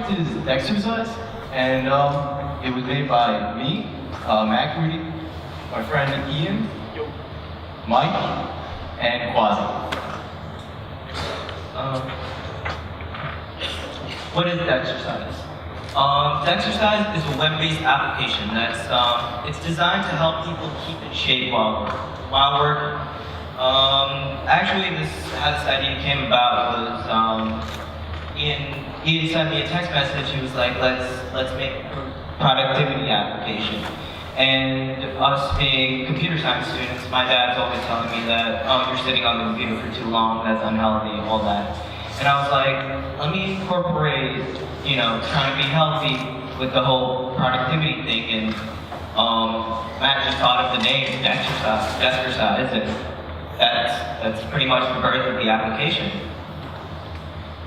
project is exercise, and it was made by me, Macri, my friend Ian, Mike, and Quasi. What is Dexercise? Dexercise is a web-based application that's it's designed to help people keep in shape while working. Actually, how this idea came about was Ian sent me a text message. He was like, let's make a productivity application. And us being computer science students, my dad's always telling me that, oh, you're sitting on the computer for too long, that's unhealthy, all that. And I was like, let me incorporate, trying to be healthy with the whole productivity thing. And Matt just thought of the name, Dexercise, and that's pretty much the birth of the application.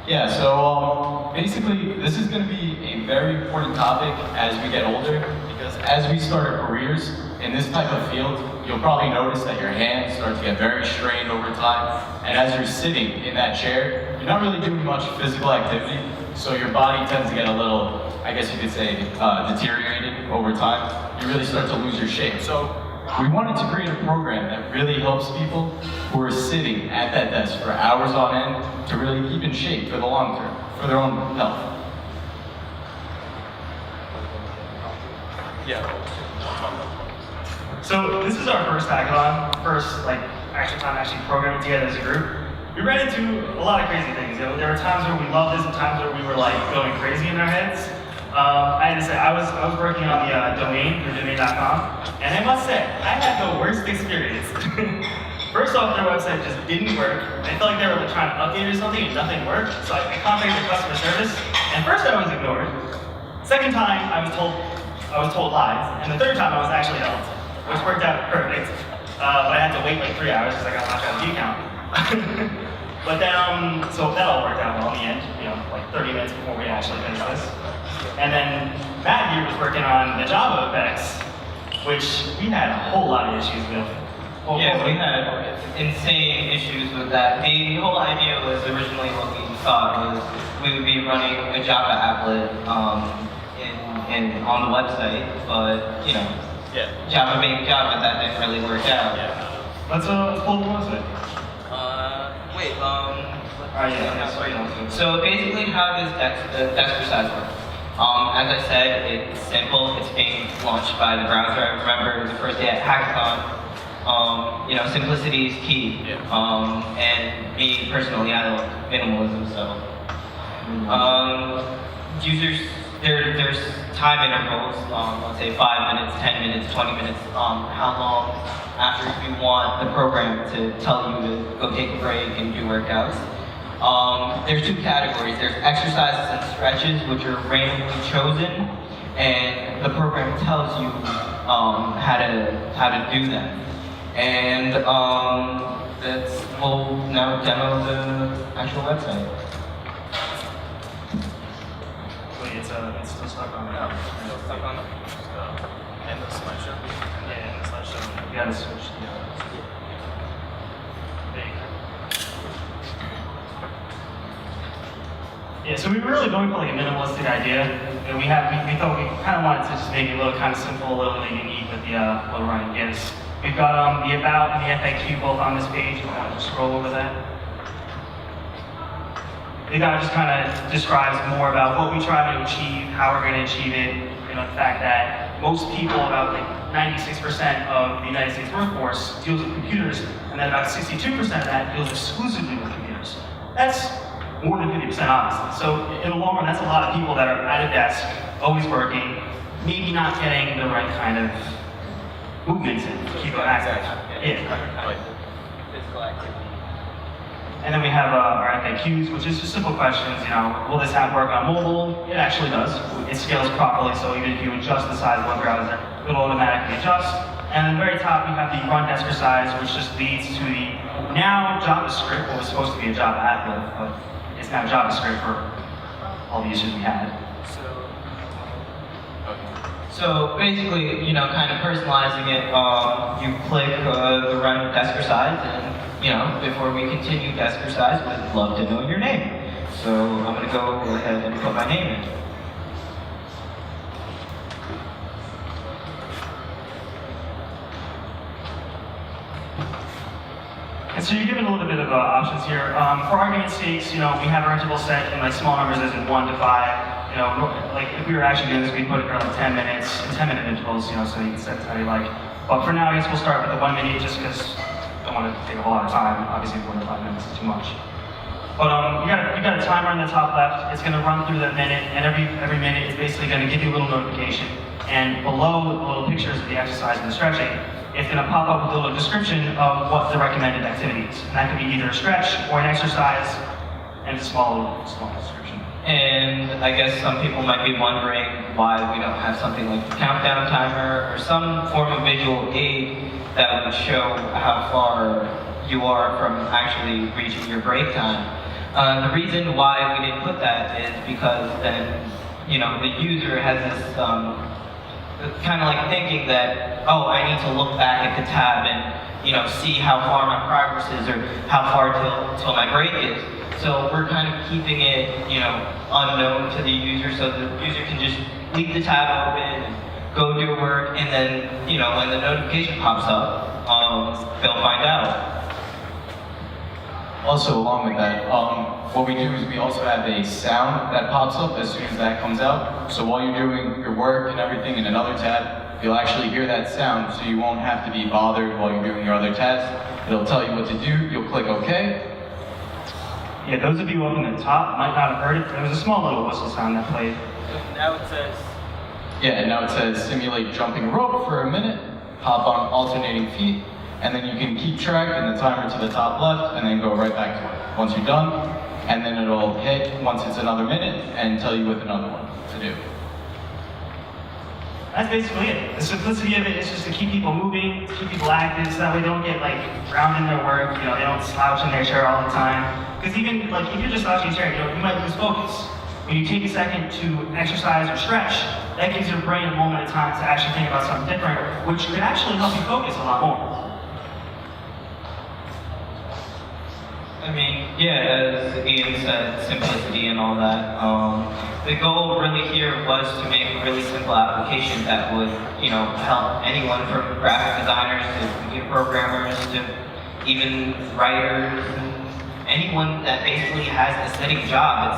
Yeah, so basically, this is going to be a very important topic as we get older, because as we start our careers in this type of field, you'll probably notice that your hands start to get very strained over time, and as you're sitting in that chair, you're not really doing much physical activity, so your body tends to get a little, I guess you could say, deteriorated over time. You really start to lose your shape. So we wanted to create a program that really helps people who are sitting at that desk for hours on end to really keep in shape for the long term, for their own health. Yeah. So this is our first hackathon, actual time actually programming together as a group. We ran into a lot of crazy things. There were times where we loved this and times where we were going crazy in our heads. I had to say, I was working on the domain, through domain.com, and I must say, I had the worst experience. First off, their website just didn't work. I felt like they were trying to update or something and nothing worked, so I contacted the customer service, and first I was ignored. Second time, I was told lies, and the third time I was actually helped, which worked out perfect. But I had to wait 3 hours because I got locked out of the account. But then, so that all worked out well in the end, 30 minutes before we actually finished this. And then Matt here was working on the Java effects, which we had a whole lot of issues with. Yeah, we had insane issues with that. The whole idea was originally what we thought was we would be running a Java applet on the website, but Java being Java, that didn't really work out. Yeah. Let's pull the website. So basically, how does Dexercise work? As I said, it's simple. It's being launched by the browser. I remember it was the first day at Hackathon. Simplicity is key. And me personally, I love minimalism, so. Users, there's time intervals, let's say 5 minutes, 10 minutes, 20 minutes, how long after you want the program to tell you to go take a break and do workouts. There's two categories. There's exercises and stretches, which are randomly chosen, and the program tells you how to do them. And we'll now demo the actual website. Wait, it's still stuck on the Still stuck on in the slideshow. Yeah, in the slideshow. You gotta switch the there you go. Yeah, so we were really going for a minimalistic idea. And we thought we kind of wanted to just make it a little kind of simple, a little unique with the what we're running gifts. We've got the about and the FAQ both on this page. If you want to just scroll over that. The guy just kind of describes more about what we try to achieve, how we're going to achieve it, the fact that most people, about 96% of the United States workforce deals with computers, and then about 62% of that deals exclusively with computers. That's more than 50%, honestly. So in the long run, that's a lot of people that are at a desk, always working, maybe not getting the right kind of movements in to keep them active. Yeah. Physical activity. And then we have our FAQs, which is just simple questions. Will this app work on mobile? It actually does. It scales properly, so even if you adjust the size of the browser, it'll automatically adjust. And at the very top, we have the run exercise, which just leads to the now JavaScript, what was supposed to be a Java applet, but it's now JavaScript for all the issues we had. So basically, kind of personalizing it, you click the run exercise, and before we continue exercise, we'd love to know your name. So I'm going to go ahead and put my name in. And so you're given a little bit of options here. For argument's sake, we have our interval set in like small numbers as in 1 to 5. Like if we were actually doing this, we'd put it for like 10 minutes, 10-minute intervals, so you can set it how you like. But for now, I guess we'll start with the 1 minute just because I don't want to take a whole lot of time. Obviously, 1 to 5 minutes is too much. But you got a timer on the top left. It's going to run through the minute, and every minute is basically going to give you a little notification. And below the little pictures of the exercise and the stretching, it's going to pop up with a little description of what the recommended activity is. And that could be either a stretch or an exercise, and a small description. And I guess some people might be wondering why we don't have something like the countdown timer or some form of visual aid that would show how far you are from actually reaching your break time. The reason why we didn't put that is because then, the user has this kind of like thinking that, oh, I need to look back at the tab and, see how far my progress is or how far till my break is. So we're kind of keeping it, unknown to the user, so the user can just leave the tab open and go do work, and then, when the notification pops up, they'll find out. Also, along with that, what we do is we also have a sound that pops up as soon as that comes out. So while you're doing your work and everything in another tab, you'll actually hear that sound, so you won't have to be bothered while you're doing your other tabs. It'll tell you what to do. You'll click OK. Yeah, those of you up in the top might not have heard it. There was a small little whistle sound that played. Now it says. Yeah, and now it says simulate jumping rope for a minute, hop on alternating feet, and then you can keep track in the timer to the top left and then go right back to it once you're done. And then it'll hit once it's another minute and tell you with another one to do. That's basically it. The simplicity of it is just to keep people moving, to keep people active, so that way they don't get drowned in their work. They don't slouch in their chair all the time. Because even if you're just slouching in your chair, you might lose focus. When you take a second to exercise or stretch, that gives your brain a moment of time to actually think about something different, which could actually help you focus a lot more. I mean, yeah, as Ian said, simplicity and all that. The goal really here was to make a really simple application that would, help anyone from graphic designers to computer programmers to even writers, and anyone that basically has a steady job.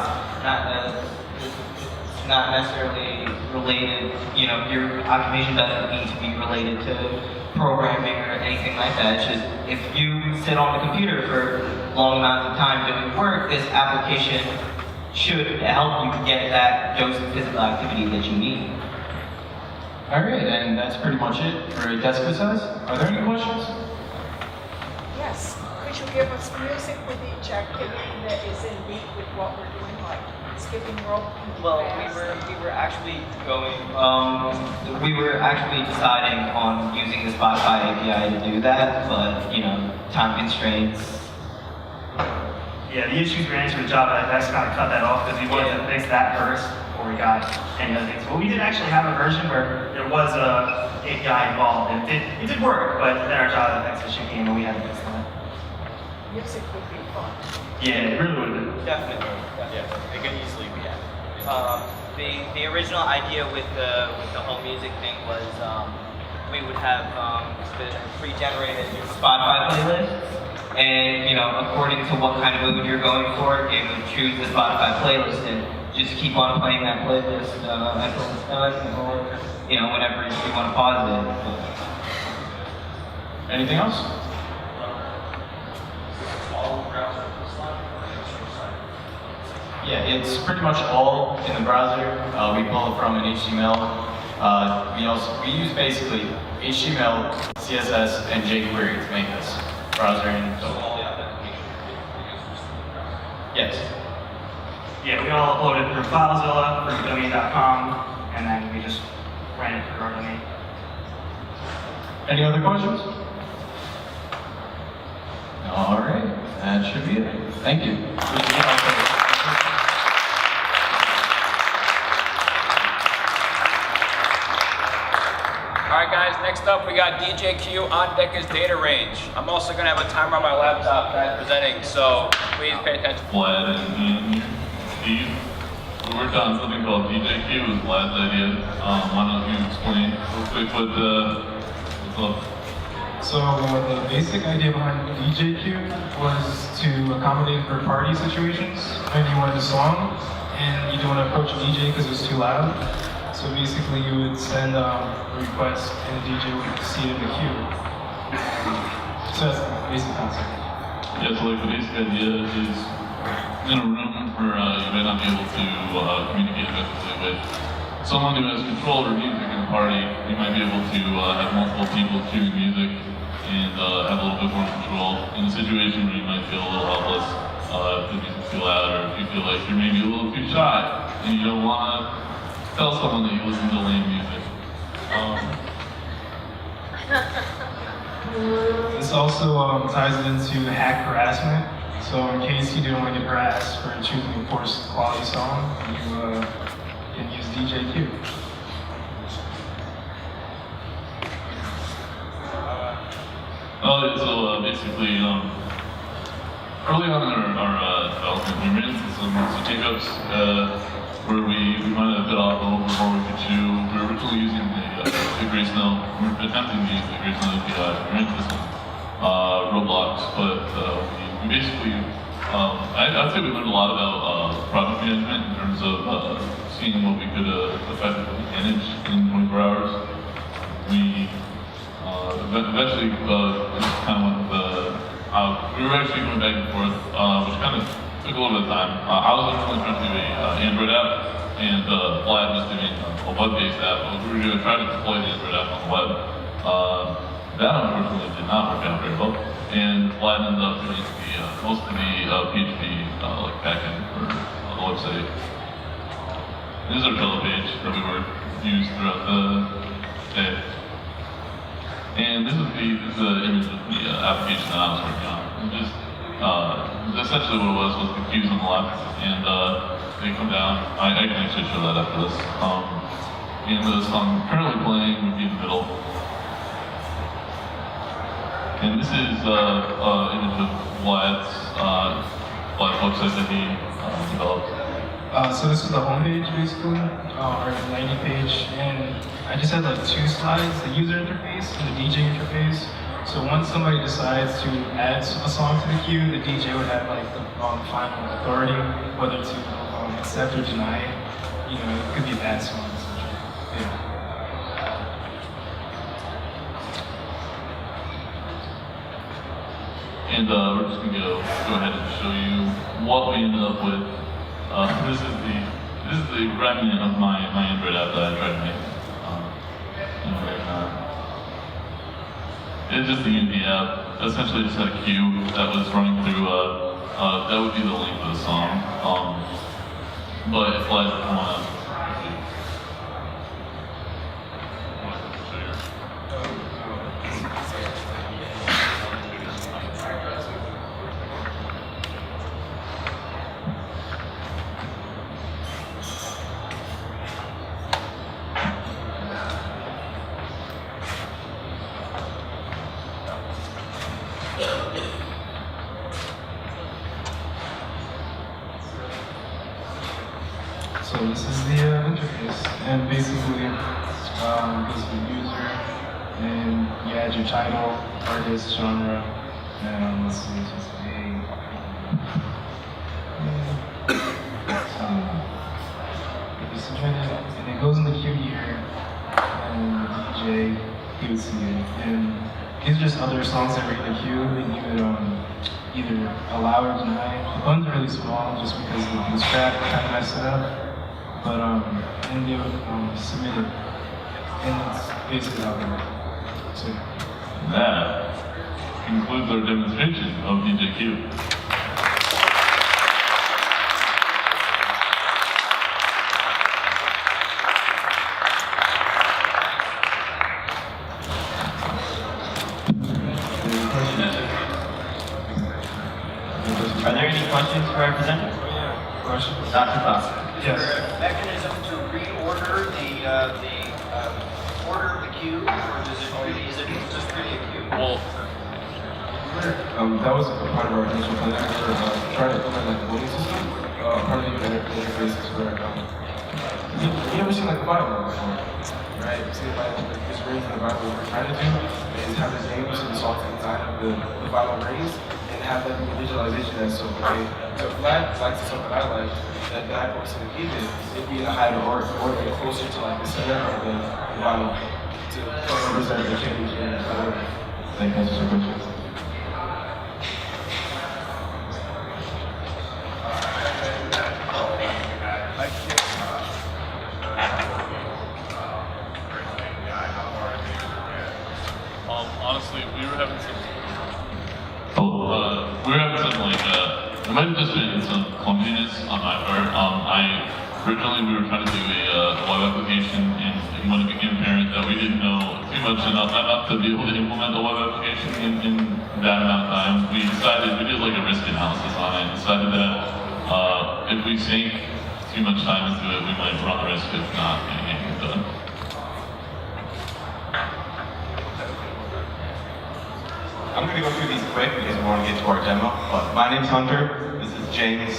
It's not necessarily related, your occupation doesn't need to be related to programming or anything like that. It's just, if you sit on the computer for long amounts of time doing work, this application should help you get that dose of physical activity that you need. Alright, and that's pretty much it for desk exercise. Are there any questions? Yes. Could you give us music with each activity that is in beat with what we're doing, like skipping rope? Well, we were actually deciding on using the Spotify API to do that, but time constraints. Yeah, the issues we ran into with Java, that's kind of cut that off because we wanted to fix that first before we got any other things. But we did actually have a version where there was a API involved, and it did work, but then our Java effects issue came and we had to fix that. Music would be fun. Yeah, it really would have been. Definitely. Yeah, it could easily be added. The original idea with the whole music thing was we would have the pre-generated Spotify playlist. And, according to what kind of mood you're going for, it would choose the Spotify playlist and just keep on playing that playlist until it's done, or, whenever you want to pause it. Anything else? Yeah, it's pretty much all in the browser. We pull it from an HTML. We use basically HTML, CSS, and jQuery to make this browser. And so all the application. Yes. Yeah, we all uploaded through FileZilla, through domain.com, and then we just ran it through our domain. Any other questions? All right, that should be it. Thank you. Alright guys, next up we got DJ Q on deck as data range. I'm also going to have a timer on my laptop that I'm presenting, so please pay attention. Vlad and Steve, we worked on something called DJ Q. It was Vlad's idea. Why don't you explain real quick what's up? So the basic idea behind DJ queue was to accommodate for party situations when you wanted a song and you don't want to approach a DJ because it was too loud. So basically you would send a request and the DJ would see it in the queue. So that's the basic concept. Yeah, so like the basic idea is in a room where you might not be able to communicate effectively with someone who has control over music in a party, you might be able to have multiple people cueing music and have a little bit more control in a situation where you might feel a little helpless if the music's too loud or if you feel like you're maybe a little too shy and you don't want to tell someone that you listen to lame music. This also ties into hack harassment. So in case you didn't want to get harassed for choosing a poor quality song, you can use DJ Q. So basically, early on in our development, we ran into some hiccups where we might have bit off a little bit more we could chew. We were originally using the Grace Note, we were attempting to use the Grace Note API. We ran into some roadblocks, but we basically, I'd say we learned a lot about project management in terms of seeing what we could effectively manage in 24 hours. We eventually just kind of went with we were actually going back and forth, which kind of took a little bit of time. I was originally trying to do an Android app, and Vlad was doing a web-based app. We were going to try to deploy the Android app on the web. That unfortunately did not work out very well, and Vlad ended up doing most of the PHP like backend for the website. This is our fellow page that we were used throughout the day. And this is the image of the application that I was working on. And just essentially what it was the queues on the left, and they come down. I can actually show that after this. And the song currently playing would be in the middle. And this is an image of Vlad's website that he developed. So this is the homepage basically, or the landing page, and I just had like two slides, the user interface and the DJ interface. So once somebody decides to add a song to the queue, the DJ would have like the final authority, whether to accept or deny it. You know, it could be a bad song essentially. Yeah. And we're just gonna go ahead and show you what we ended up with. This is the remnant of my Android app that I tried to make. It's just the Unity app. Essentially, just had a queue that was running through. That would be the link to the song. But if I want to. So this is the interface, and basically goes to the user, and you add your title, artist, genre, and let's see, just and it goes in the queue here, and the DJ, he would see it, and these are just other songs that are in the queue, and you would either allow or deny. The buttons are really small just because the bootstrap kind of messed it up. But and they would submit it, and it's basically how they work. So That concludes our demonstration of DJQ. Are there any questions for our presenter? question? Dr. Foster. Yes. Is there a mechanism to reorder the order of the queue, or is it just really a queue? Well, That was a part of our initial plan. We were trying to implement like a voting system. Part of the interface is where you never seen like a firewall before. right? See if I there's rings in the Bible. What we're trying to do is have the names of the songs inside of the vinyl rings and have that be a visualization that's so okay. So if Vlad likes the song that I like, that person that he did, it'd be in a higher order closer to like the center of the vinyl to represent the change in color. Thank you so much. Honestly, we were having some. It might have just been some clumsiness on my part. Originally we were trying to do a web application, and when it became apparent that we didn't know too much enough to be able to implement a web application in that amount of time, we did like a risk analysis on it, and decided that if we sink too much time into it, we might run the risk of not getting anything done. I'm going to go through these quick because we want to get to our demo. But my name's Hunter. This is James,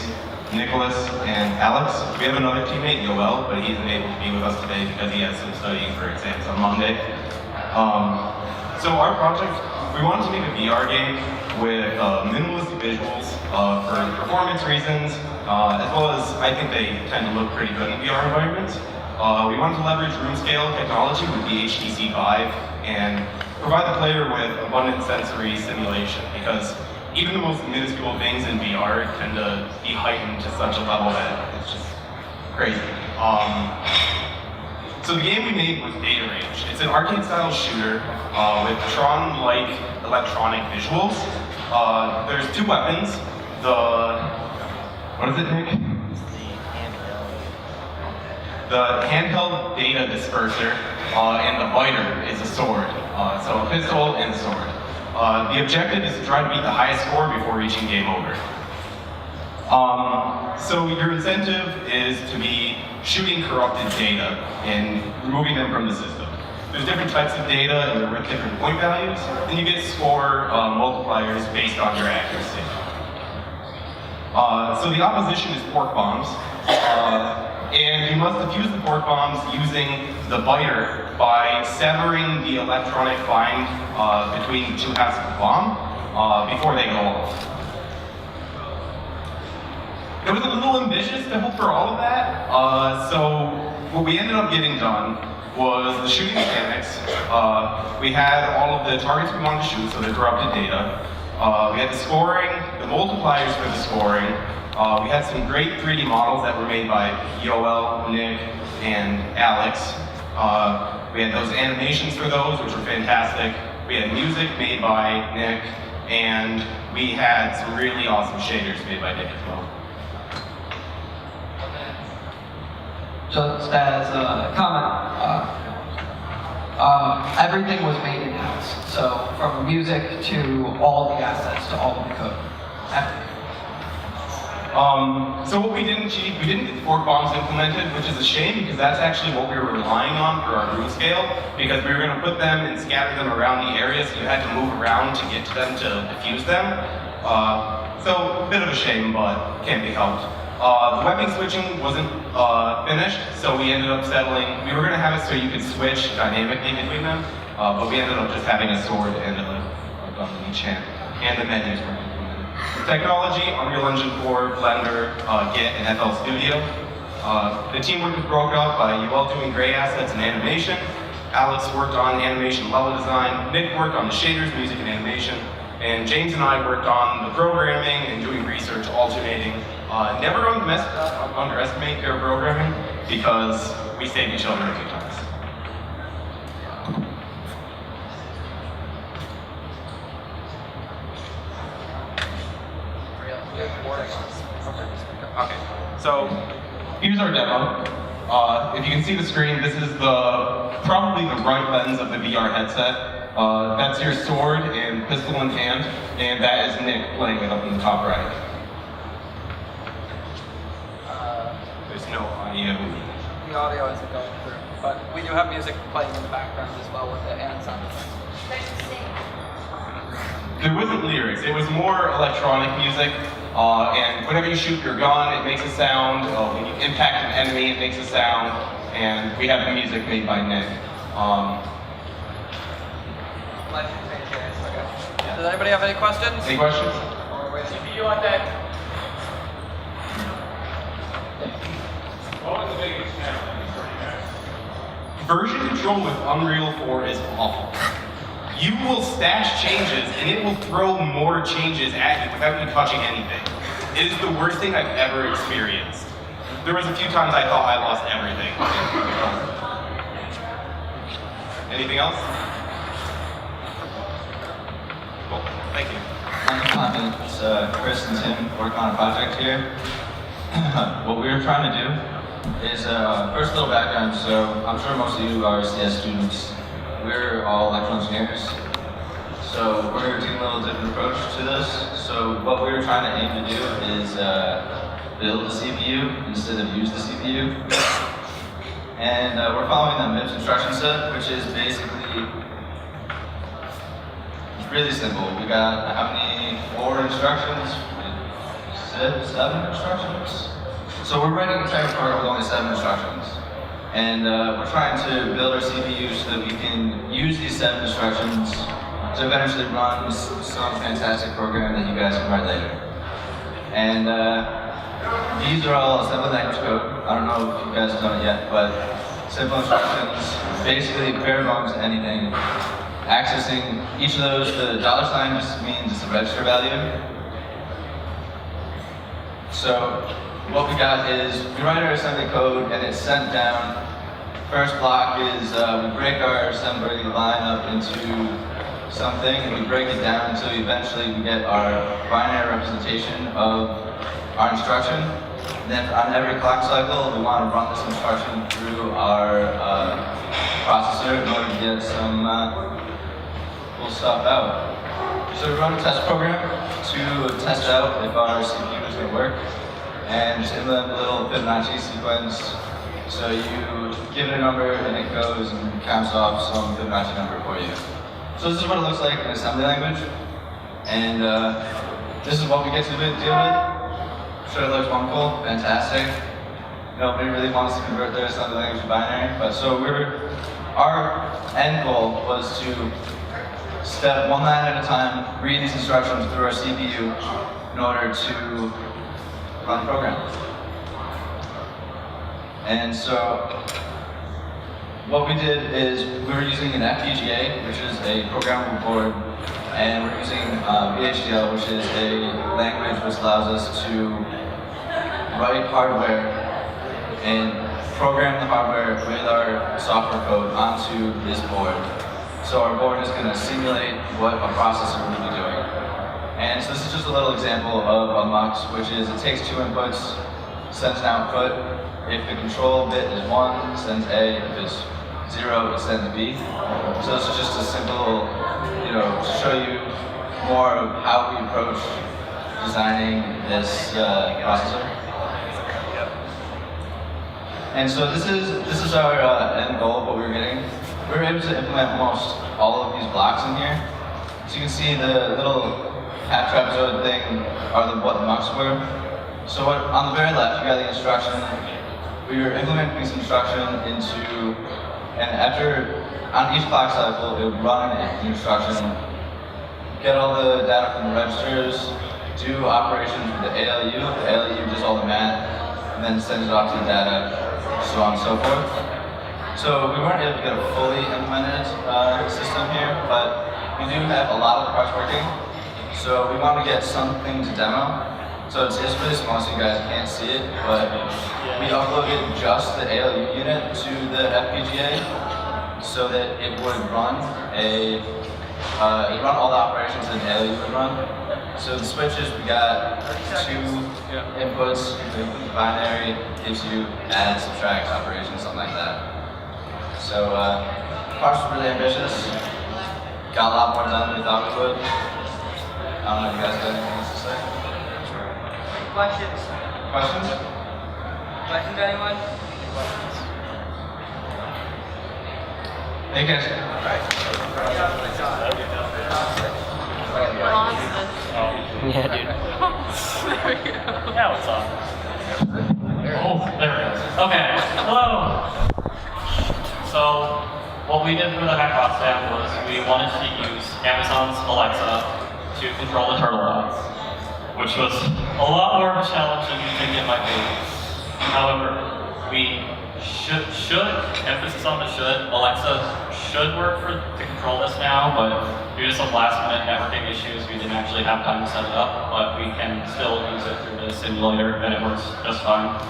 Nicholas, and Alex. We have another teammate, Yoel, but he isn't able to be with us today because he has some studying for exams on Monday. So our project, we wanted to make a VR game with minimalistic visuals for performance reasons, as well as I think they tend to look pretty good in VR environments. We wanted to leverage room scale technology with the HTC Vive and provide the player with abundant sensory simulation, because even the most minuscule things in VR tend to be heightened to such a level that it's just crazy. So the game we made was Data Range. It's an arcade-style shooter with Tron-like electronic visuals. There's two weapons. What is it, Nick? The handheld data disperser, and the biter is a sword. So a pistol and a sword. The objective is to try to beat the highest score before reaching game over. So your incentive is to be shooting corrupted data and removing them from the system. There's different types of data and there are different point values, and you get score multipliers based on your accuracy. So the opposition is pork bombs. And you must defuse the pork bombs using the biter by severing the electronic bind between the two halves of the bomb before they go off. It was a little ambitious to hope for all of that, so what we ended up getting done was the shooting mechanics. We had all of the targets we wanted to shoot, so the corrupted data. We had the scoring, the multipliers for the scoring. We had some great 3D models that were made by Yoel, Nick, and Alex. We had those animations for those, which were fantastic. We had music made by Nick, and we had some really awesome shaders made by Nick as well. Just as a comment, everything was made in-house. So from music to all the assets to all of the code. Everything. So what we didn't achieve, we didn't get the pork bombs implemented, which is a shame because that's actually what we were relying on for our room scale, because we were going to put them and scatter them around the area, so you had to move around to get to them to diffuse them. So a bit of a shame, but can't be helped. The weapon switching wasn't finished, so we ended up settling. We were going to have it so you could switch dynamically between them, but we ended up just having a sword and a gun in each hand, and the menus were implemented. Technology, Unreal Engine 4, Blender, Git, and FL Studio. The teamwork was broken up by Yoel doing gray assets and animation. Alex worked on animation level design. Nick worked on the shaders, music, and animation. And James and I worked on the programming and doing research, alternating. Never underestimate their programming because we saved each other a few times. Okay, so here's our demo. If you can see the screen, this is probably the right lens of the VR headset. That's your sword and pistol in hand, and that is Nick playing it up in the top right. There's no audio. The audio isn't going through, but we do have music playing in the background as well with it and sound effects. There wasn't lyrics, it was more electronic music. And whenever you shoot your gun, it makes a sound. When you impact an enemy, it makes a sound. And we have the music made by Nick. Does anybody have any questions? Any questions? CPU on deck. What was the biggest challenge for you guys? Version control with Unreal 4 is awful. You will stash changes and it will throw more changes at you without you touching anything. It is the worst thing I've ever experienced. There was a few times I thought I lost everything. Anything else? Cool, thank you. It's Chris and Tim working on a project here. What we were trying to do is, first a little background, so I'm sure most of you are CS students. We're all electrical engineers, so we're taking a little different approach to this. So what we were trying to aim to do is build the CPU instead of use the CPU. And we're following the MIPS instruction set, which is basically really simple. We got how many? 4 instructions? 7 instructions? So we're writing a entire program with only 7 instructions. And we're trying to build our CPU so that we can use these 7 instructions to eventually run some fantastic program that you guys can write later. And these are all assembly language code. I don't know if you guys have done it yet, but simple instructions, basically bare bones to anything. Accessing each of those, the $sign just means it's a register value. So what we got is, we write our assembly code and it's sent down. First block is, we break our assembly line up into something, and we break it down until eventually we get our binary representation of our instruction. And then on every clock cycle, we want to run this instruction through our processor in order to get some cool stuff out. So we run a test program to test out if our CPU is going to work. And just implement a little Fibonacci sequence. So you give it a number and it goes and counts off some Fibonacci number for you. So this is what it looks like in assembly language. And this is what we get to deal with. Sure, it looks wonderful, fantastic. Nobody really wants to convert their assembly language to binary. But so our end goal was to step one line at a time, read these instructions through our CPU in order to run the program. And so what we did is we were using an FPGA, which is a programmable board, and we're using VHDL, which is a language which allows us to write hardware and program the hardware with our software code onto this board. So our board is going to simulate what a processor would be doing. And so this is just a little example of a mux, which is it takes 2 inputs, sends an output. If the control bit is 1, it sends A. If it's 0, it sends B. So this is just a simple, to show you more of how we approach designing this processor. And so this is our end goal of what we were getting. We were able to implement almost all of these blocks in here. So you can see the little half trapezoid thing are what the mux were. So on the very left, you got the instruction. We were implementing this instruction into, and after, on each clock cycle, it would run an instruction, get all the data from the registers, do operations with the ALU. The ALU does all the math, and then sends it off to the data, so on and so forth. So we weren't able to get a fully implemented system here, but we do have a lot of the parts working. So we want to get something to demo. So it's really small so you guys can't see it, but we uploaded just the ALU unit to the FPGA so that it would run all the operations that an ALU would run. So the switches, we got 2 inputs, the binary gives you add, subtract operations, something like that. So the parts were really ambitious, got a lot more done than we thought we would. I don't know if you guys got anything else to say. Questions? Questions? Questions, anyone? Thank you guys. Yeah, dude. Now it's on. Oh, there it is. Okay, hello. So, what we did for the hack Potsdam was we wanted to use Amazon's Alexa to control the turtle bots, which was a lot more of a challenge than you think it might be. However, we should, emphasis on the should, Alexa should work to control this now, but due to some last minute networking issues, we didn't actually have time to set it up, but we can still use it through the simulator and it works just fine.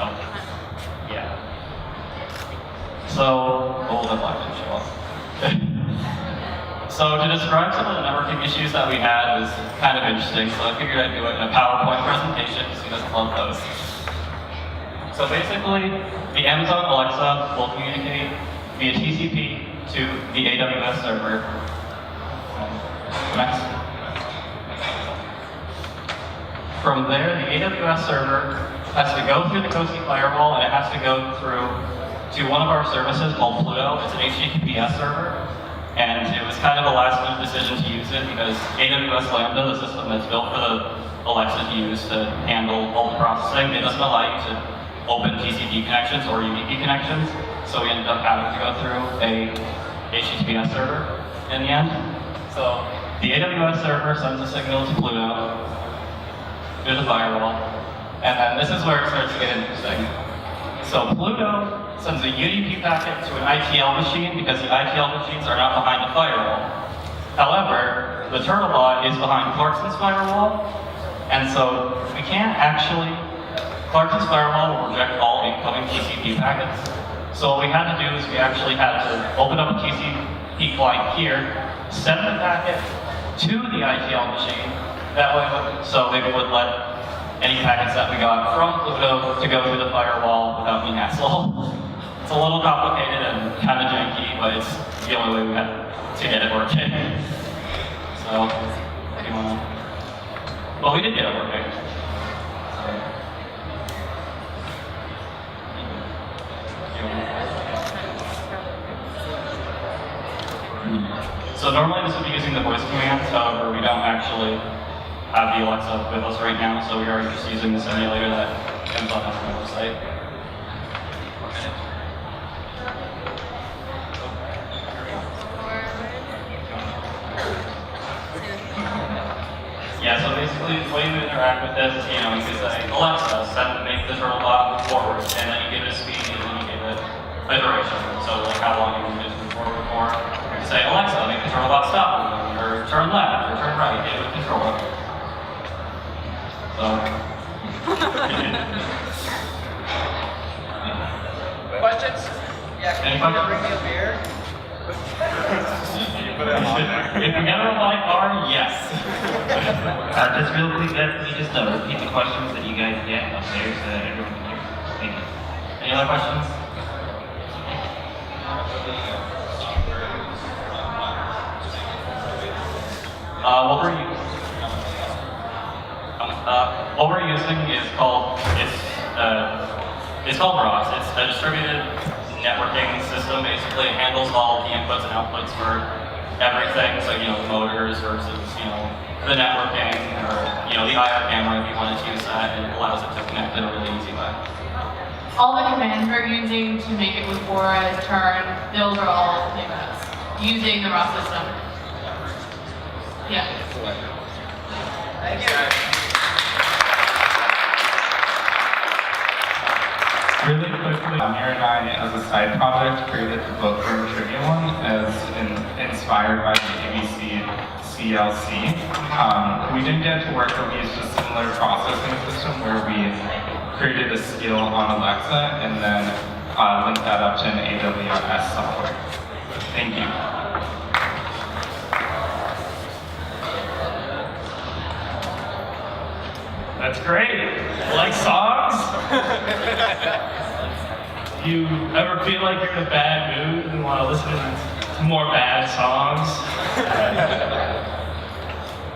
So, yeah. So, the black didn't show up. So to describe some of the networking issues that we had was kind of interesting, so I figured I'd do it in a PowerPoint presentation because you guys love those. So basically, the Amazon Alexa will communicate via TCP to the AWS server. Next. From there, the AWS server has to go through the Cozy firewall, and it has to go through to one of our services called Pluto. It's an HTTPS server, and it was kind of a last-minute decision to use it because AWS Lambda, the system that's built for the Alexa to use to handle all the processing, it doesn't allow you to open TCP connections or UDP connections, so we ended up having to go through a HTTPS server in the end. So the AWS server sends a signal to Pluto through the firewall, and then this is where it starts to get interesting. So Pluto sends a UDP packet to an ITL machine because the ITL machines are not behind the firewall. However, the Turtlebot is behind Clarkson's firewall, and so we can't actually, Clarkson's firewall will reject all incoming TCP packets. So what we had to do is we actually had to open up a TCP client here, send the packet to the ITL machine, that way, so it would let any packets that we got from Pluto to go through the firewall without being hassle. It's a little complicated and kind of janky, but it's the only way we had to get it working. So, if you want to... Well, we did get it working. So normally this would be using the voice commands, however we don't actually have the Alexa with us right now, so we are just using the simulator that Amazon has on their website. Yeah, so basically the way you interact with this is, you know, you can say, Alexa, make the Turtlebot move forward, and then you give it a speed, and then you give it a duration. So like how long you want it to move forward for. You can say, Alexa, make the Turtlebot stop moving, or turn left, or turn right, it would control it. So. Questions? Yeah, can Any you questions? bring me a beer? If we get a robotic car, yes. Just real quick, can you just repeat the questions that you guys get upstairs so that everyone can hear? Thank you. Any other questions? What we're using is called ROS. It's a distributed networking system. Basically, it handles all the inputs and outputs for everything. So the motors versus the networking, or the IR camera if you wanted to use that. It allows it to connect in a really easy way. All the commands we're using to make it move forward, turn, those are all using the ROS system. Yeah. Thank you. Really quickly, Amir and I, as a side project, created the Bookworm Trivia one as inspired by the ABC CLC. We didn't get to work, but we used a similar processing system where we created a skill on Alexa and then linked that up to an AWS software. Thank you. That's great. Like songs? You ever feel like you're in a bad mood and want to listen to more bad songs?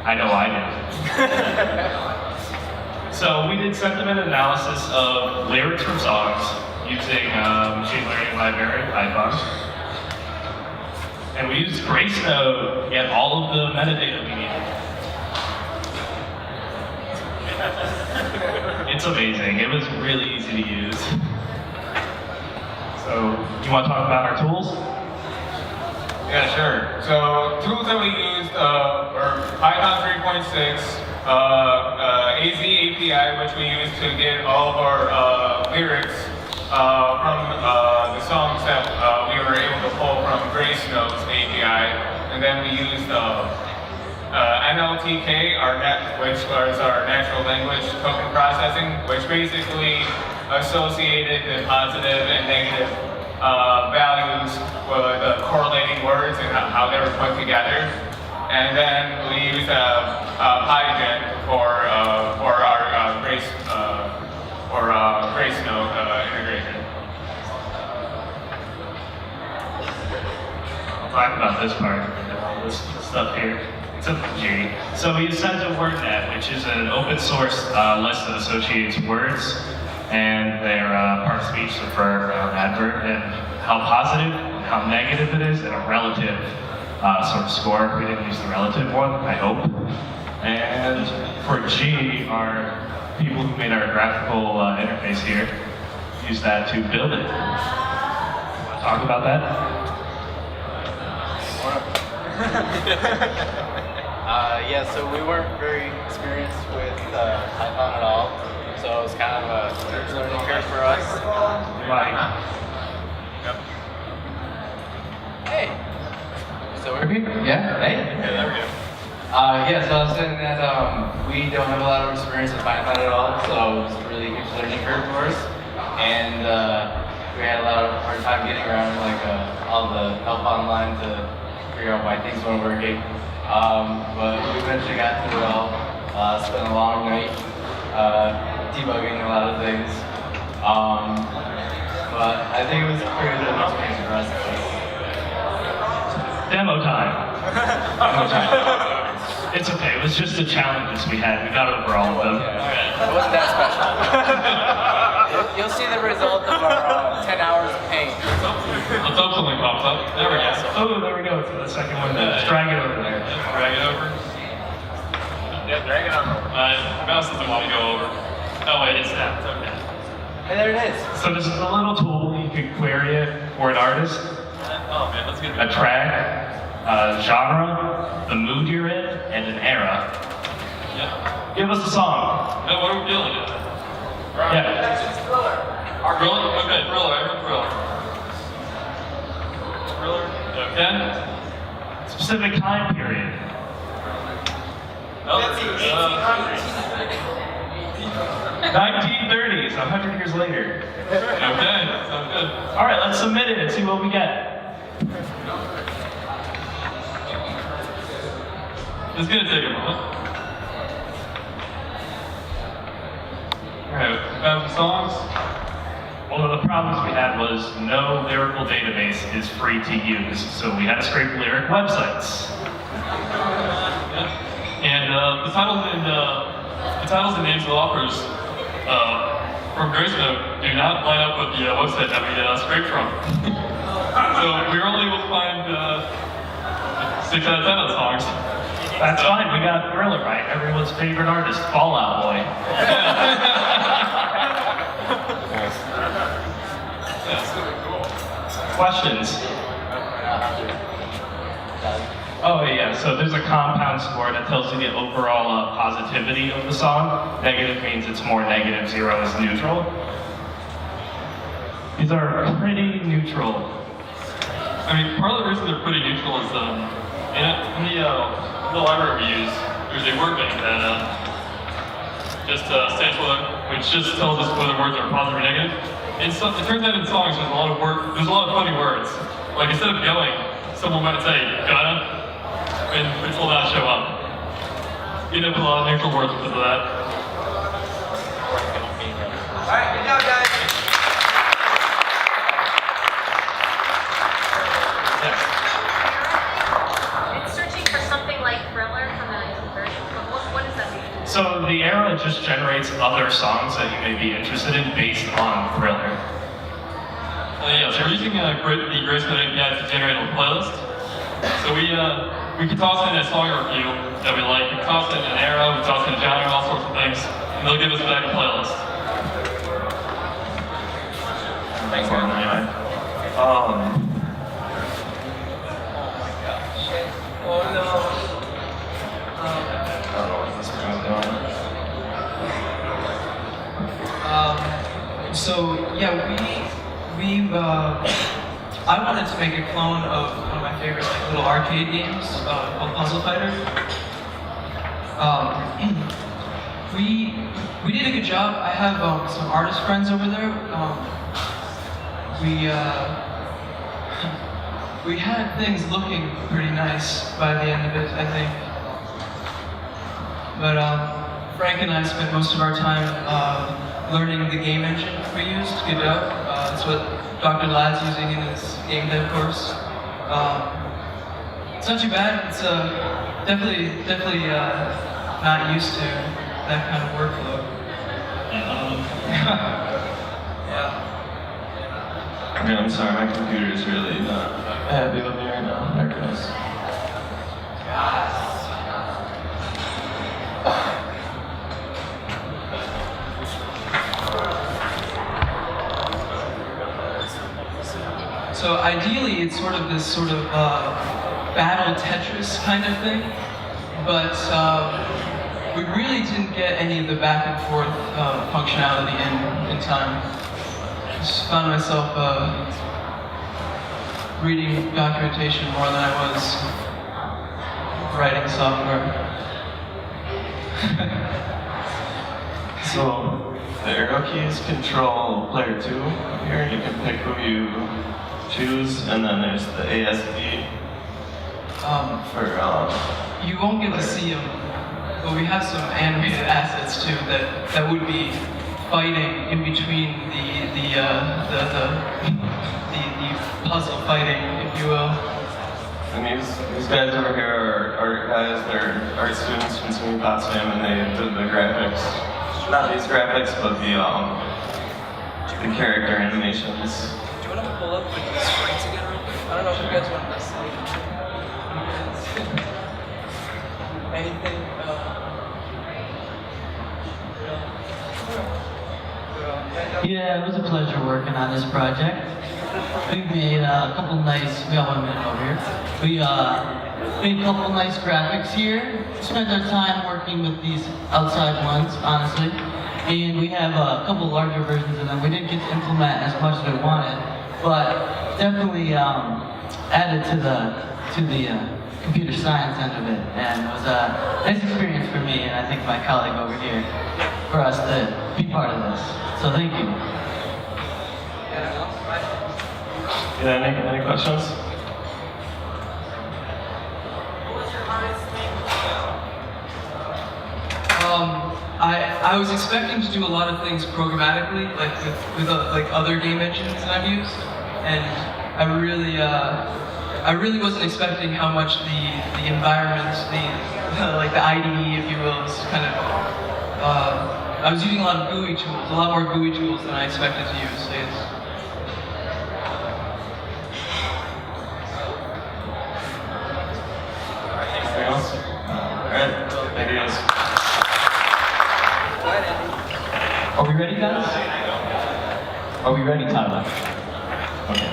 I know I do. So we did sentiment analysis of lyrics from songs using machine learning library, Python. And we used Gracenote to get all of the metadata we needed. It's amazing. It was really easy to use. So, you want to talk about our tools? Yeah, sure. So tools that we used were Python 3.6, AZ API, which we used to get all of our lyrics from the songs that we were able to pull from Grace Notes API, and then we used NLTK, which was our natural language token processing, which basically associated the positive and negative values with correlating words and how they were put together. And then we used PyGen for our Grace Note integration. I'll talk about this part, all this stuff here. It's a G. So we sent a WordNet, which is an open source list that associates words and their part of speech, so for adverb, and how positive and how negative it is, and a relative sort of score. We didn't use the relative one, I hope. And for G, our people who made our graphical interface here used that to build it. Want to talk about that? Yeah, so we weren't very experienced with Python at all, so it was kind of a learning curve for us. Right. Hey. So we're good? Yeah? Hey? Yeah, there we go. Yeah, so I was saying that we don't have a lot of experience with Python at all, so it was a really huge learning curve for us. And we had a lot of hard time getting around like all the help online to figure out why things weren't working. But we eventually got through it all. Spent a long night debugging a lot of things. But I think it was a pretty good experience for us. Demo time. Demo time. It's okay, it was just the challenges we had. We got over all of them. It wasn't that special. You'll see the result of our 10 hours of pain. Let's hope something pops up. There we go. Oh, there we go. It's the second one. Just drag it over there. Drag it over. Yeah, drag it on over. Mouse doesn't want to go over. Oh wait, it's that. It's okay. And there it is. So this is a little tool you can query it for an artist. Oh man, let's get A track, genre, the mood you're in, and an era. Yeah. Give us a song. No, what are we feeling? Yeah. Thriller? Okay, Thriller. I heard Thriller. Thriller? Okay. Specific time period. Oh, 1930s, 100 years later. Okay, sounds good. All right, let's submit it and see what we get. It's gonna take a moment. Alright, we found some songs. One of the problems we had was no lyrical database is free to use, so we had to scrape lyric websites. And the titles and names of the authors from Grace Note do not line up with the website that we scraped from. So we were only able to find 6 out of 10 of the songs. That's fine, we got Thriller right, everyone's favorite artist, Fall Out Boy. Questions? Oh yeah, so there's a compound score that tells you the overall positivity of the song. Negative means it's more negative, 0 is neutral. These are pretty neutral. I mean, part of the reason they're pretty neutral is in the library we use, there's a word bank that just stands for, which just tells us whether words are positive or negative. And so it turns out in songs there's a lot of funny words. Like instead of going, someone might say gotta, and which will not show up. You end up with a lot of neutral words because of that. Alright, good job guys. So the era just generates other songs that you may be interested in based on Thriller. Yeah, so we're using the Grace Note API to generate a playlist. So we can toss in a song review that we like. We can toss in an era, we toss in a genre, all sorts of things, and they'll give us back a playlist. Thanks, man. wanted to make a clone of one of my favorite like little arcade games called Puzzle Fighter. We did a good job. I have some artist friends over there. We had things looking pretty nice by the end of it, I think. But Frank and I spent most of our time learning the game engine we used to get it out. That's what Dr. Ladd's using in his game dev course. It's not too bad. It's definitely not used to that kind of workload. Yeah. Yeah, I'm sorry, my computer is really not happy with me right now. There it goes. So ideally, it's sort of this battle Tetris kind of thing, but we really didn't get any of the back and forth functionality in time. Just found myself reading documentation more than I was writing software. So, the arrow keys control player 2 up here. You can pick who you choose, and then there's the ASD You won't get to see them, but we have some animated assets too that would be fighting in between the puzzle fighting, if you will. And these guys over here are art guys. They're art students from SUNY Potsdam, and they did the graphics. Not these graphics, but the character animations. Do you want to pull up with the screens again real quick? I don't know if you guys want to see anything. Yeah, it was a pleasure working on this project. We made a couple nice, we got 1 minute over here. We made a couple nice graphics here. Spent our time working with these outside ones, honestly. And we have a couple larger versions of them. We didn't get to implement as much as we wanted, but definitely added to the computer science end of it. And it was a nice experience for me, and I think my colleague over here, for us to be part of this. So thank you. Yeah, any questions? I was expecting to do a lot of things programmatically, like with like other game engines that I've used, and I really wasn't expecting how much the environment, like the IDE, if you will, is kind of. I was using a lot of GUI tools, a lot more GUI tools than I expected to use. So Anything else? Alright, thank you guys. Are we ready, guys? Are we ready, Tyler? Okay.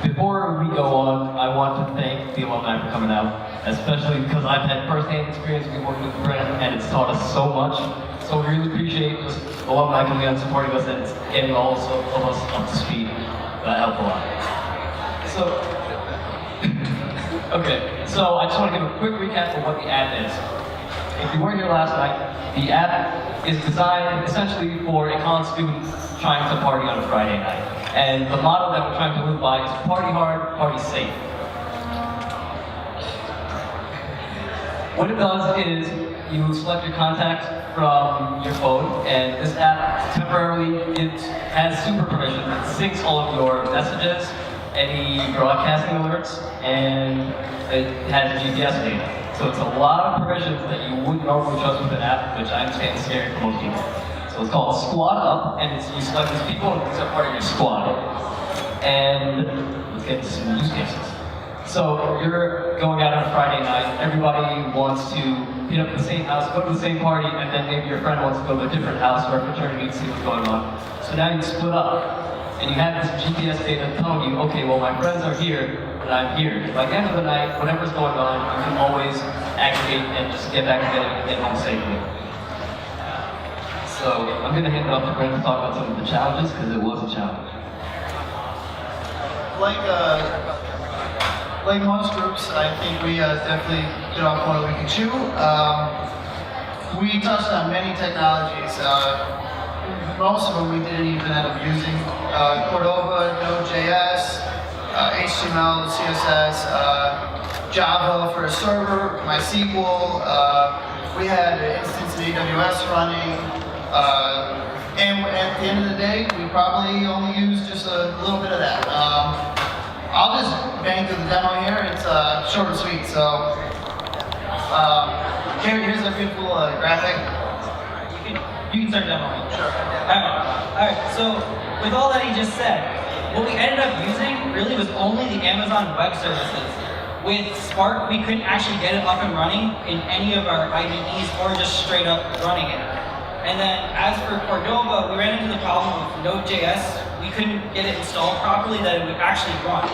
Before we go on, I want to thank the alumni for coming out, especially because I've had first-hand experience working with Brent, and it's taught us so much. So we really appreciate just alumni coming out and supporting us and getting all of us up to speed. That helped a lot. So I just want to give a quick recap of what the app is. If you weren't here last night, the app is designed essentially for a college student trying to party on a Friday night. And the motto that we're trying to live by is party hard, party safe. What it does is you select your contacts from your phone, and this app temporarily has super permission. It syncs all of your messages, any broadcasting alerts, and it has GPS data. So it's a lot of permissions that you wouldn't normally trust with an app, which I understand is scary for most people. So it's called Squad Up, and you select these people, and it's a part of your squad. And let's get to some use cases. So you're going out on a Friday night, everybody wants to meet up at the same house, go to the same party, and then maybe your friend wants to go to a different house or a fraternity to see what's going on. So now you split up, and you have this GPS data telling you, okay, well my friends are here, and I'm here. By the end of the night, whatever's going on, you can always aggregate and just get back together and get home safely. So I'm going to hand it off to Brent to talk about some of the challenges, because it was a challenge. like most groups, I think we definitely bit off more than we can chew. We touched on many technologies. Most of them we didn't even end up using. Cordova, Node.js, HTML, CSS, Java for a server, MySQL. We had an instance in AWS running. And at the end of the day, we probably only used just a little bit of that. I'll just bang through the demo here. It's short and sweet. So here's a beautiful graphic. You can start demoing. Sure. Alright, so with all that he just said, what we ended up using really was only the Amazon Web Services. With Spark, we couldn't actually get it up and running in any of our IDEs or just straight up running it. And then as for Cordova, we ran into the problem of Node.js. We couldn't get it installed properly that it would actually run.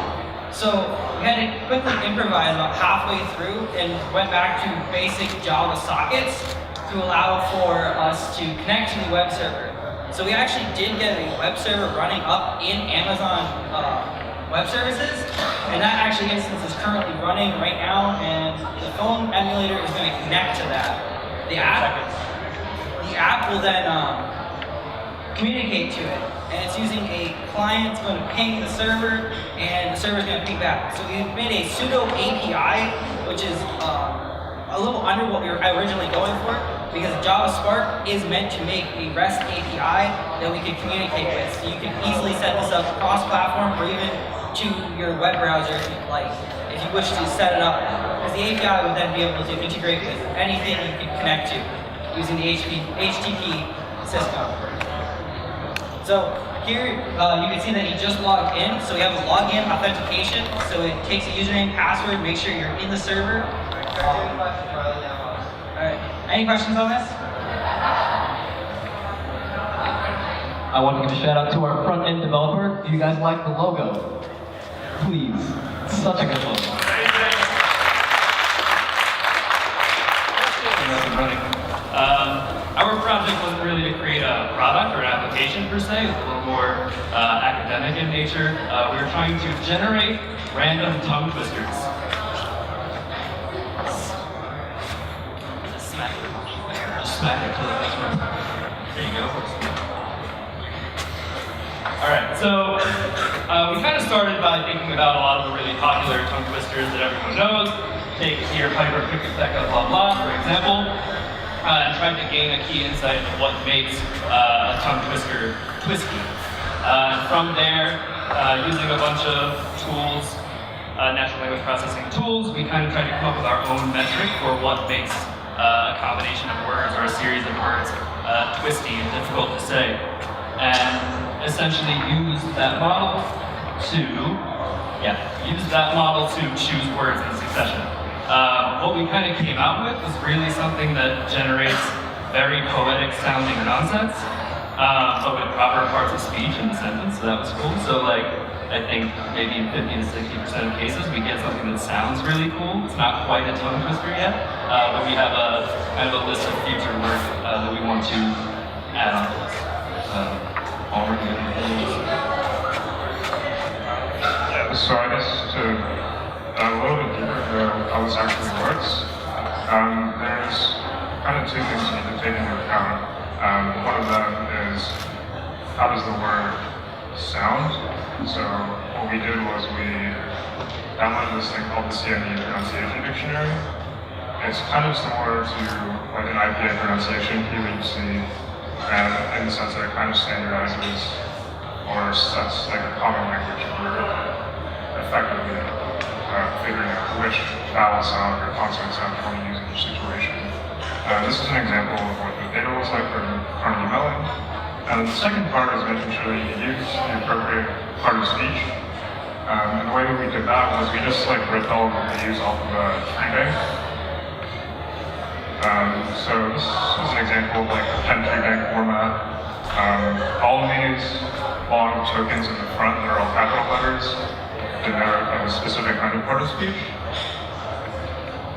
So we had to quickly improvise about halfway through and went back to basic Java sockets to allow for us to connect to the web server. So we actually did get a web server running up in Amazon Web Services, and that actually instance is currently running right now, and the phone emulator is going to connect to that. The app will then communicate to it, and it's using a client that's going to ping the server, and the server is going to ping back. So we made a pseudo API, which is a little under what we were originally going for, because Java Spark is meant to make a REST API that we can communicate with. So you can easily set this up cross-platform or even to your web browser if you'd like, if you wish to set it up. Because the API would then be able to integrate with anything you can connect to using the HTTP system. So here you can see that he just logged in. So we have a login authentication. So it takes a username, password, make sure you're in the server. Alright, any questions on this? I want to give a shout out to our front-end developer. Do you guys like the logo? Please. It's such a good logo. Our project wasn't really to create a product or an application per se. It was a little more academic in nature. We were trying to generate random tongue twisters. Smack it to the customer. There you go. Alright, so we kind of started by thinking about a lot of the really popular tongue twisters that everyone knows. Take here Piper Cricket Becca blah blah, for example, and tried to gain a key insight of what makes a tongue twister twisty. From there, using a bunch of tools, natural language processing tools, we kind of tried to come up with our own metric for what makes a combination of words or a series of words twisty and difficult to say. And essentially use that model to choose words in succession. What we kind of came out with was really something that generates very poetic sounding nonsense, but with proper parts of speech in the sentence, so that was cool. So like, I think maybe in 50 to 60% of cases, we get something that sounds really cool. It's not quite a tongue twister yet, but we have a kind of a list of future work that we want to add on to this. So I guess to dive a little bit deeper into how this actually works, there's kind of two things you need to take into account. One of them is how does the word sound? So what we did was we downloaded this thing called the CME Pronunciation Dictionary. It's kind of similar to like an IPA pronunciation key that you see, and in the sense that it kind of standardizes or sets like a common language for effectively figuring out which vowel sound or consonant sound you want to use in each situation. This is an example of what the data looks like for Carnegie Mellon. And the second part is making sure that you use the appropriate part of speech. And the way that we did that was we just like ripped all of the views off of a tree bank. So this is an example of like a 10 tree bank format. All of these long tokens in the front that are all capital letters denote a specific kind of part of speech.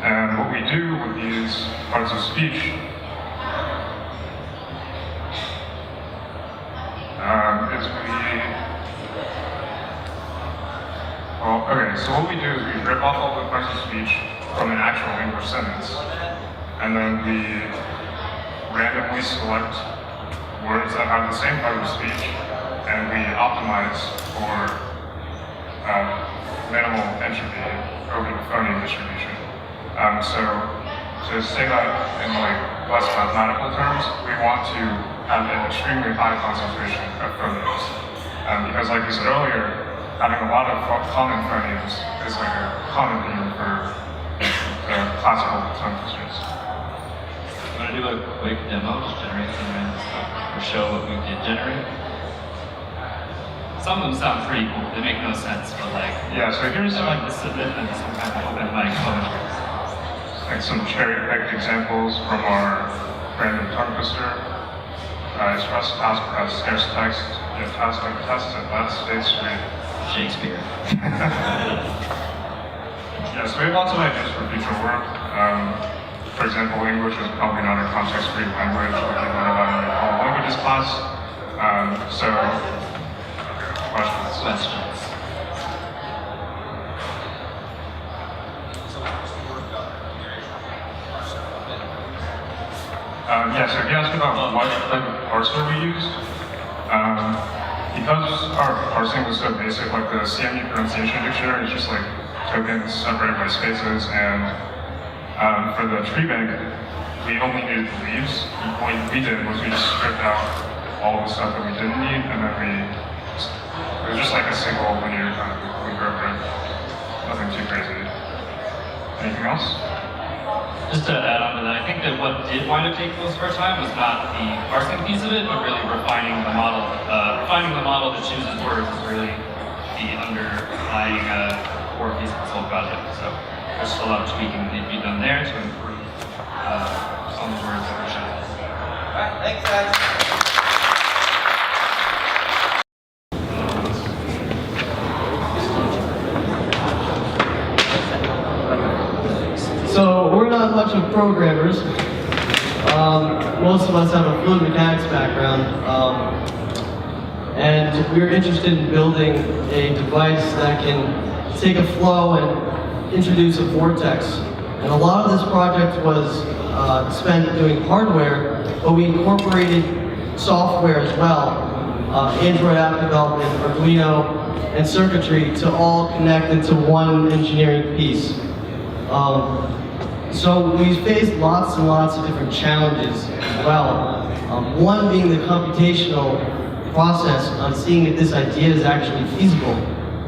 And what we do with these parts of speech is Well, okay, so what we do is we rip off all the parts of speech from an actual English sentence, and then we randomly select words that have the same part of speech, and we optimize for minimal entropy over the phoneme distribution. So to say that in like less mathematical terms, we want to have an extremely high concentration of phonemes. Because like we said earlier, having a lot of common phonemes is like a common theme for the classical tongue twisters. I'm going to do a quick demo, just generate some random stuff, or show what we did generate. Some of them sound pretty cool, they make no sense, but like, yeah, so here's I like to submit them to some kind of open mic poetry. Like some cherry-picked examples from our random tongue twister. Express task as scarce text, if task like test at that State Street. Shakespeare. Yeah, so we have lots of ideas for future work. For example, English is probably not a context-free language, like we learned about in all languages class. So, questions? Questions. Yeah, so if you ask about what type of parser we used, because our parsing was so basic, like the CMU pronunciation dictionary is just like tokens separated by spaces, and for the tree bank, we only needed the leaves. What we did was we just stripped out all of the stuff that we didn't need, and then it was just like a single linear kind of group. Nothing too crazy. Anything else? Just to add on to that, I think that what did wind up taking most of our time was not the parsing piece of it, but really refining the model. Refining the model that chooses words is really the underlying core piece of this whole project. So there's still a lot of tweaking that needs to be done there to improve some of the words that we're showing. Alright, thanks guys. So we're not much of programmers. Most of us have a fluid mechanics background. And we're interested in building a device that can take a flow and introduce a vortex. And a lot of this project was spent doing hardware, but we incorporated software as well. Android app development, Arduino, and circuitry to all connect into one engineering piece. So we faced lots and lots of different challenges as well. One being the computational process on seeing if this idea is actually feasible.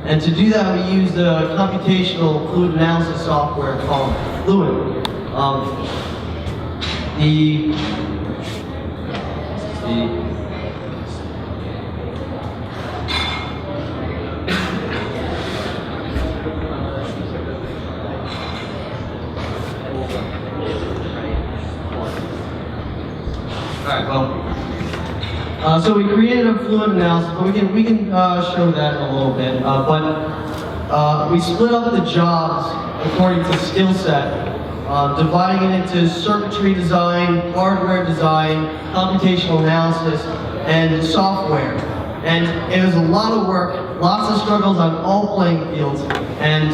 And to do that, we used a computational fluid analysis software called Fluid. Alright, well, so we created a fluid analysis, but we can show that in a little bit. But we split up the jobs according to skill set, dividing it into circuitry design, hardware design, computational analysis, and software. And it was a lot of work, lots of struggles on all playing fields, and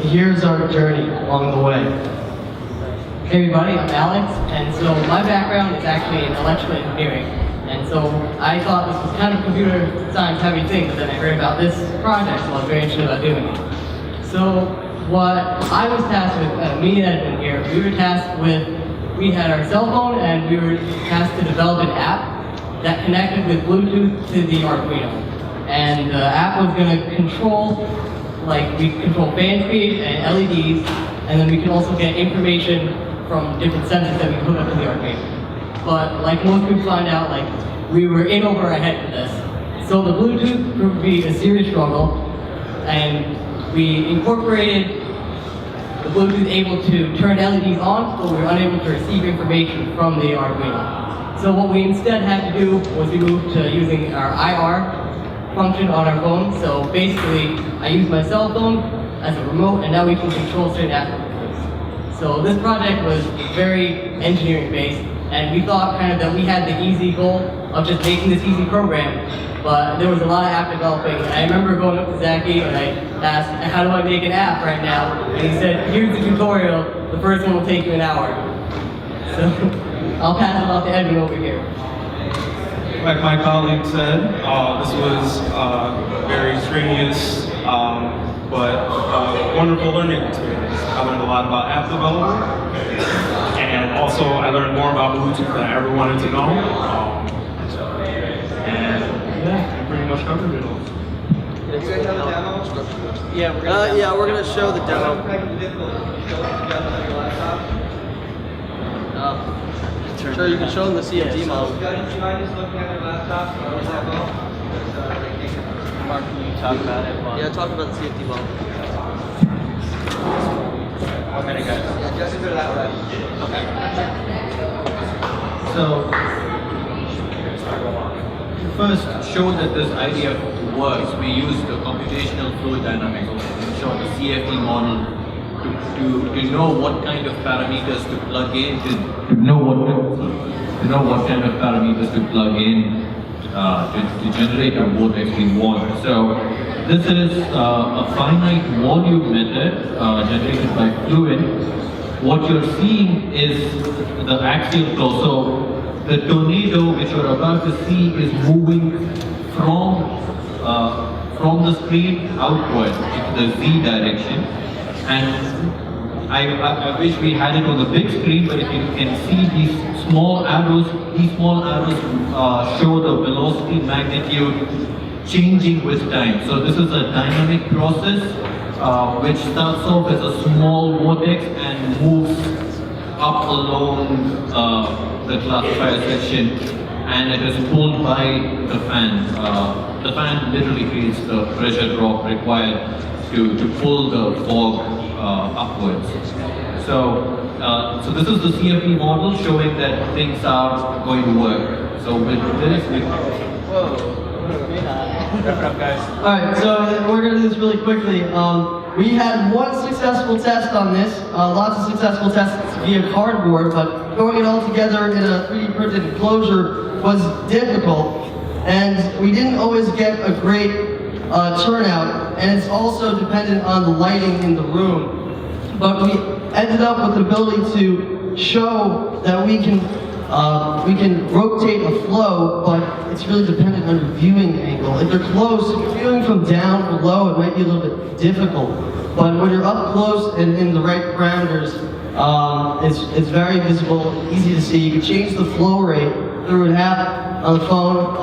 here's our journey along the way. Hey everybody, I'm Alex, and so my background is actually in electrical engineering. And so I thought this was kind of computer science heavy thing, but then I heard about this project, so I was very interested about doing it. So what I was tasked with, me and Edwin here, we were tasked with, we had our cell phone and we were tasked to develop an app that connected with Bluetooth to the Arduino. And the app was going to control, like we control fan speed and LEDs, and then we can also get information from different sensors that we can hook up to the Arduino. But like most people find out, like we were in over our head with this. So the Bluetooth proved to be a serious struggle, and we incorporated the Bluetooth able to turn LEDs on, but we were unable to receive information from the Arduino. So what we instead had to do was we moved to using our IR function on our phone. So basically, I used my cell phone as a remote, and now we can control certain aspects. So this project was very engineering based, and we thought kind of that we had the easy goal of just making this easy program, but there was a lot of app developing. And I remember going up to Zachy and I asked, how do I make an app right now? And he said, here's the tutorial, the first one will take you an hour. So I'll pass it off to Edwin over here. Like my colleague said, this was very strenuous, but wonderful learning experience. I learned a lot about app development, and also I learned more about Bluetooth than I ever wanted to know. And yeah, I pretty much covered it all. You guys have a demo? Yeah, we're gonna show the demo. Sure, you can show them the CFD model. Do you mind just looking at their laptops or their demo? Mark, can you talk about it? Yeah, talk about the CFD model. 1 minute, guys. Yeah, just go that way. So, to first show that this idea works, we used the computational fluid dynamics, to show the CFD model to know what kind of parameters to plug in, to know what kind of parameters to plug in to generate a vortex we want. So this is a finite volume method generated by fluid. What you're seeing is the axial flow. So the tornado which you're about to see is moving from the screen outward into the Z direction. And I wish we had it on the big screen, but if you can see these small arrows show the velocity magnitude changing with time. So this is a dynamic process which starts off as a small vortex and moves up along the classifier section, and it is pulled by the fan. The fan literally creates the pressure drop required to pull the fog upwards. So this is the CFD model showing that things are going to work. So with this, Wrap it up, guys. Alright, so we're going to do this really quickly. We had one successful test on this, lots of successful tests via cardboard, but throwing it all together in a 3D printed enclosure was difficult, and we didn't always get a great turnout, and it's also dependent on the lighting in the room. But we ended up with the ability to show that we can rotate a flow, but it's really dependent on your viewing angle. If you're close, if you're viewing from down below, it might be a little bit difficult. But when you're up close and in the right parameters, it's very visible, easy to see. You can change the flow rate through an app on the phone.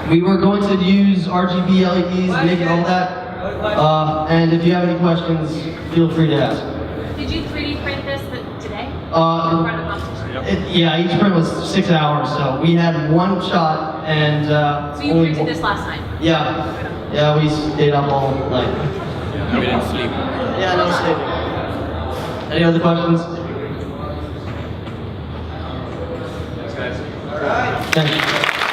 We were going to use RGB LEDs and make all that. And if you have any questions, feel free to ask. Did you 3D print this today? Yeah, each print was 6 hours, so we had one shot, and So you printed this last night? Yeah, we stayed up all night. We didn't sleep. Yeah, no sleep. Any other questions? Thanks, guys. All right. Thank you.